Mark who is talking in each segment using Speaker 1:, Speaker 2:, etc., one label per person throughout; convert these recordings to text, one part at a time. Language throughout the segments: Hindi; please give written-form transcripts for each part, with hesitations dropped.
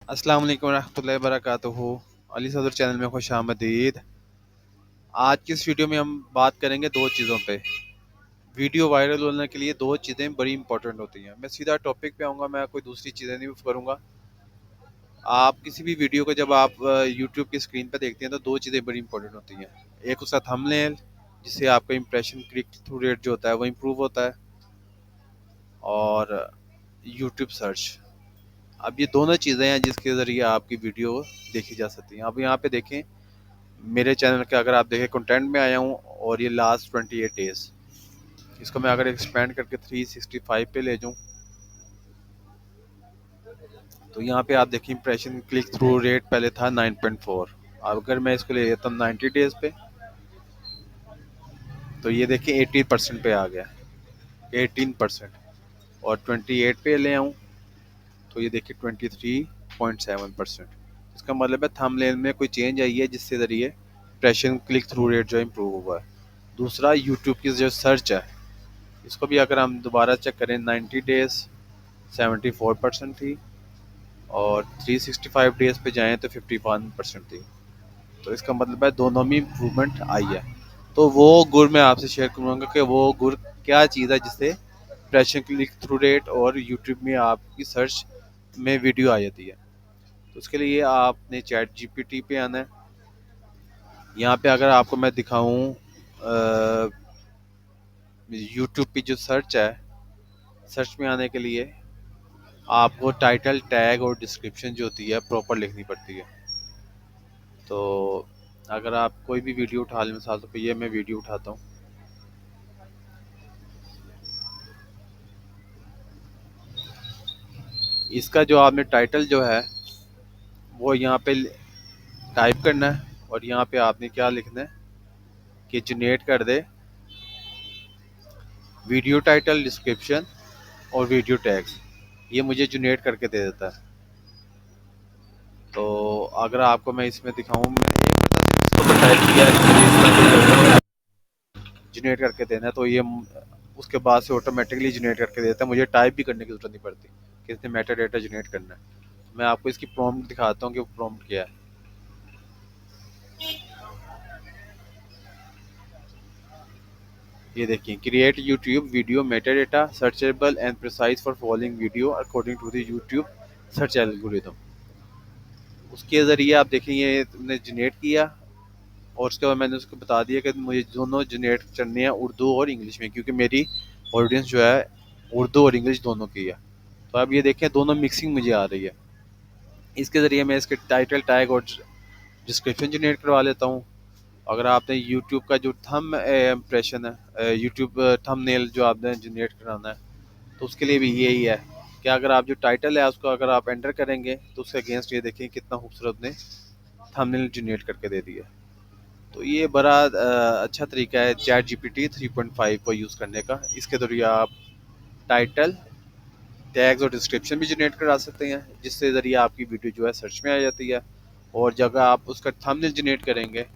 Speaker 1: अस्सलाम वालेकुम रहमतुल्लाहि व बरकातुहू। अली सदर चैनल में खुश आमदीद। आज की इस वीडियो में हम बात करेंगे दो चीज़ों पे। वीडियो वायरल होने के लिए दो चीज़ें बड़ी इंपॉर्टेंट होती हैं। मैं सीधा टॉपिक पे आऊँगा, मैं कोई दूसरी चीज़ें नहीं करूँगा। आप किसी भी वीडियो को जब आप यूट्यूब की स्क्रीन पर देखते हैं तो दो चीज़ें बड़ी इंपॉर्टेंट होती हैं। एक उसका थंबनेल, जिससे आपका इंप्रेशन क्लिक थ्रू रेट जो होता है वो इम्प्रूव होता है, और यूट्यूब सर्च। अब ये दोनों चीज़ें हैं जिसके ज़रिए आपकी वीडियो देखी जा सकती हैं। अब यहाँ पे देखें, मेरे चैनल के अगर आप देखें कंटेंट में आया हूँ, और ये लास्ट 28 डेज़, इसको मैं अगर एक्सपेंड करके 365 पे ले जाऊँ तो यहाँ पे आप देखिए इंप्रेशन क्लिक थ्रू रेट पहले था 9.4। अब अगर मैं इसको ले लेता हूँ 90 डेज़ पे, तो ये देखिए 18% पे आ गया, 18%। और 28 पे ले आऊँ तो ये देखिए 23.7%। इसका मतलब है थंबनेल में कोई चेंज आई है, जिससे ज़रिए इंप्रेशन क्लिक थ्रू रेट जो इम्प्रूव हुआ है। दूसरा, यूट्यूब की जो सर्च है, इसको भी अगर हम दोबारा चेक करें, 90 डेज़ 74% थी, और 365 डेज़ पे जाएँ तो 51% थी। तो इसका मतलब है दोनों में इम्प्रूवमेंट आई है। तो वो गुर मैं आपसे शेयर करूँगा कि वो गुर क्या चीज़ है जिससे इंप्रेशन क्लिक थ्रू रेट और यूट्यूब में आपकी सर्च में वीडियो आ जाती है। तो उसके लिए आपने चैट जीपीटी पे आना है। यहाँ पे अगर आपको मैं दिखाऊँ, यूट्यूब की जो सर्च है, सर्च में आने के लिए आपको टाइटल, टैग और डिस्क्रिप्शन जो होती है प्रॉपर लिखनी पड़ती है। तो अगर आप कोई भी वीडियो उठा लें, मिसाल तो ये मैं वीडियो उठाता हूँ, इसका जो आपने टाइटल जो है वो यहाँ पे टाइप करना है, और यहाँ पे आपने क्या लिखना है कि जनरेट कर दे वीडियो टाइटल, डिस्क्रिप्शन और वीडियो टैग्स। ये मुझे जनरेट करके दे देता है। तो अगर आपको मैं इसमें दिखाऊँ, मैंने एक बता सिर्फ इसको तो टाइप किया है कि मुझे इतना जनरेट करके देना है, तो ये उसके बाद से ऑटोमेटिकली जनरेट करके देता है। मुझे टाइप भी करने की जरूरत नहीं पड़ती कि इसने मेटा डेटा जनरेट करना है। मैं आपको इसकी प्रॉम्प्ट दिखाता हूँ कि वो प्रॉम्प्ट क्या है। ये देखिए, create YouTube video meta data searchable and precise for following video according to the YouTube search algorithm. उसके ज़रिए आप देखेंगे तुमने जनरेट किया, और उसके बाद मैंने उसको बता दिया कि मुझे दोनों जनरेट करने हैं उर्दू और इंग्लिश में, क्योंकि मेरी ऑडियंस जो है उर्दू और इंग्लिश दोनों की है। तो अब ये देखें दोनों मिक्सिंग मुझे आ रही है। इसके ज़रिए मैं इसके टाइटल, टैग और डिस्क्रिप्शन जनरेट करवा लेता हूँ। अगर आपने यूट्यूब का जो थंब इम्प्रेशन है, यूट्यूब थंबनेल जो आपने जनरेट कराना है, तो उसके लिए भी यही है कि अगर आप जो टाइटल है उसको अगर आप एंटर करेंगे तो उसके अगेंस्ट ये देखें कितना खूबसूरत ने थंबनेल जनरेट करके दे दिया। तो ये बड़ा अच्छा तरीका है चैट जीपीटी 3.5 को यूज़ करने का। इसके जरिए आप टाइटल, टैग्स और डिस्क्रिप्शन भी जनरेट करा सकते हैं, जिससे ज़रिए आपकी वीडियो जो है सर्च में आ जाती है। और जगह आप उसका थंबनेल जनरेट करेंगे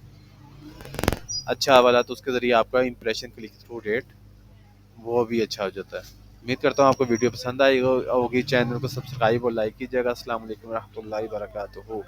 Speaker 1: अच्छा वाला, तो उसके ज़रिए आपका इंप्रेशन क्लिक थ्रू रेट वो भी अच्छा हो जाता है। उम्मीद करता हूँ आपको वीडियो पसंद आई होगी। चैनल को सब्सक्राइब और लाइक कीजिएगा। अस्सलाम वालेकुम रहमतुल्लाहि व बरकातुहू।